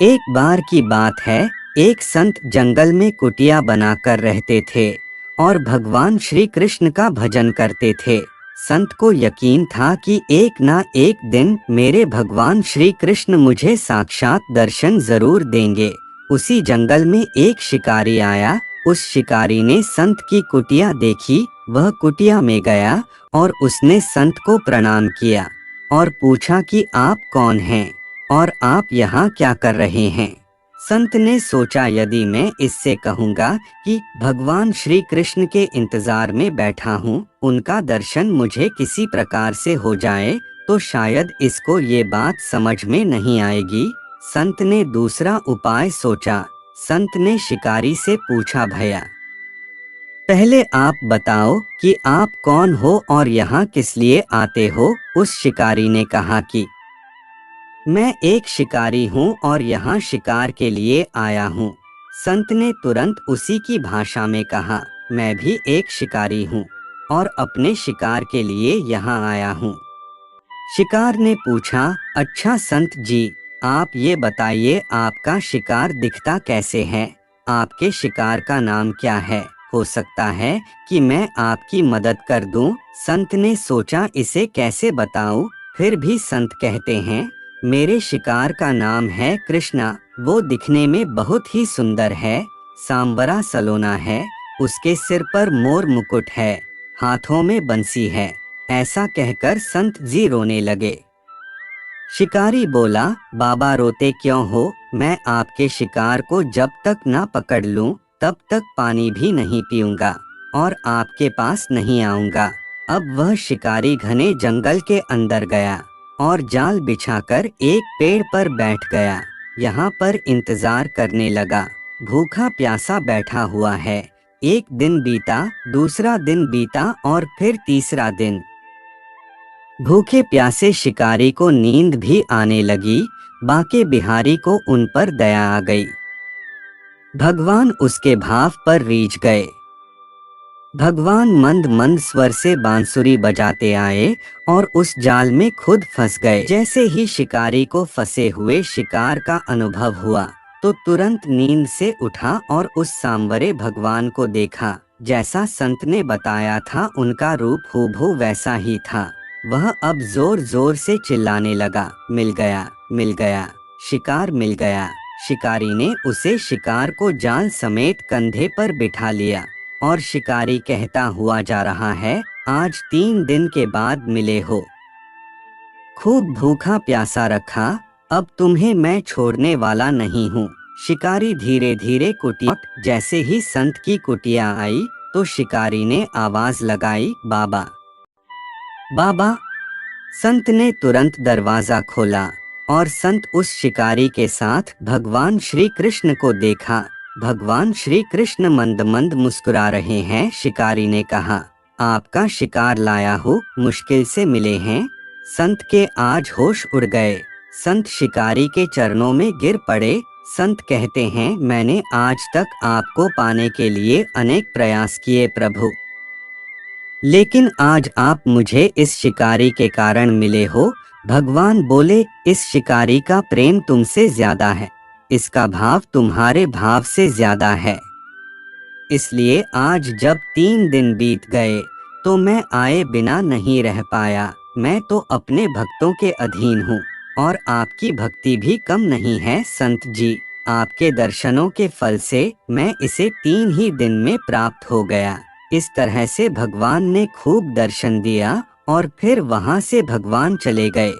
एक बार की बात है, एक संत जंगल में कुटिया बनाकर रहते थे और भगवान श्री कृष्ण का भजन करते थे। संत को यकीन था कि एक ना एक दिन मेरे भगवान श्री कृष्ण मुझे साक्षात दर्शन जरूर देंगे। उसी जंगल में एक शिकारी आया। उस शिकारी ने संत की कुटिया देखी। वह कुटिया में गया और उसने संत को प्रणाम किया और पूछा कि आप कौन हैं और आप यहाँ क्या कर रहे हैं। संत ने सोचा, यदि मैं इससे कहूँगा कि भगवान श्री कृष्ण के इंतजार में बैठा हूँ, उनका दर्शन मुझे किसी प्रकार से हो जाए, तो शायद इसको ये बात समझ में नहीं आएगी। संत ने दूसरा उपाय सोचा। संत ने शिकारी से पूछा, भैया पहले आप बताओ कि आप कौन हो और यहाँ किस लिए आते हो। उस शिकारी ने कहा कि मैं एक शिकारी हूँ और यहाँ शिकार के लिए आया हूँ। संत ने तुरंत उसी की भाषा में कहा, मैं भी एक शिकारी हूँ और अपने शिकार के लिए यहाँ आया हूँ। शिकार ने पूछा, अच्छा संत जी, आप ये बताइए आपका शिकार दिखता कैसे है, आपके शिकार का नाम क्या है, हो सकता है कि मैं आपकी मदद कर दूं। संत ने सोचा, इसे कैसे बताऊं। फिर भी संत कहते हैं, मेरे शिकार का नाम है कृष्णा। वो दिखने में बहुत ही सुंदर है, सांवरा सलोना है, उसके सिर पर मोर मुकुट है, हाथों में बंसी है। ऐसा कहकर संत जी रोने लगे। शिकारी बोला, बाबा रोते क्यों हो, मैं आपके शिकार को जब तक ना पकड़ लूं तब तक पानी भी नहीं पीऊंगा और आपके पास नहीं आऊंगा। अब वह शिकारी घने जंगल के अंदर गया और जाल बिछाकर एक पेड़ पर बैठ गया। यहाँ पर इंतजार करने लगा। भूखा प्यासा बैठा हुआ है। एक दिन बीता, दूसरा दिन बीता और फिर तीसरा दिन। भूखे प्यासे शिकारी को नींद भी आने लगी। बाके बिहारी को उन पर दया आ गई। भगवान उसके भाव पर रीझ गए। भगवान मंद मंद स्वर से बांसुरी बजाते आए और उस जाल में खुद फंस गए। जैसे ही शिकारी को फंसे हुए शिकार का अनुभव हुआ तो तुरंत नींद से उठा और उस सांवरे भगवान को देखा। जैसा संत ने बताया था, उनका रूप हूबहू वैसा ही था। वह अब जोर जोर से चिल्लाने लगा, मिल गया, मिल गया, शिकार मिल गया। शिकारी ने उसे शिकार को जाल समेत कंधे पर बिठा लिया और शिकारी कहता हुआ जा रहा है, आज 3 दिन के बाद मिले हो। खूब भूखा प्यासा रखा, अब तुम्हें मैं छोड़ने वाला नहीं हूँ। शिकारी धीरे धीरे कुटिया। जैसे ही संत की कुटिया आई तो शिकारी ने आवाज लगाई, बाबा, बाबा। संत ने तुरंत दरवाजा खोला और संत उस शिकारी के साथ भगवान श्री कृष्ण को देखा। भगवान श्री कृष्ण मंद मंद मुस्कुरा रहे हैं। शिकारी ने कहा, आपका शिकार लाया हूँ, मुश्किल से मिले हैं। संत के आज होश उड़ गए। संत शिकारी के चरणों में गिर पड़े। संत कहते हैं, मैंने आज तक आपको पाने के लिए अनेक प्रयास किए प्रभु, लेकिन आज आप मुझे इस शिकारी के कारण मिले हो। भगवान बोले, इस शिकारी का प्रेम तुमसे ज्यादा है, इसका भाव तुम्हारे भाव से ज्यादा है। इसलिए आज जब 3 दिन बीत गए तो मैं आए बिना नहीं रह पाया। मैं तो अपने भक्तों के अधीन हूँ और आपकी भक्ति भी कम नहीं है संत जी। आपके दर्शनों के फल से मैं इसे 3 ही दिन में प्राप्त हो गया। इस तरह से भगवान ने खूब दर्शन दिया और फिर वहाँ से भगवान चले गए।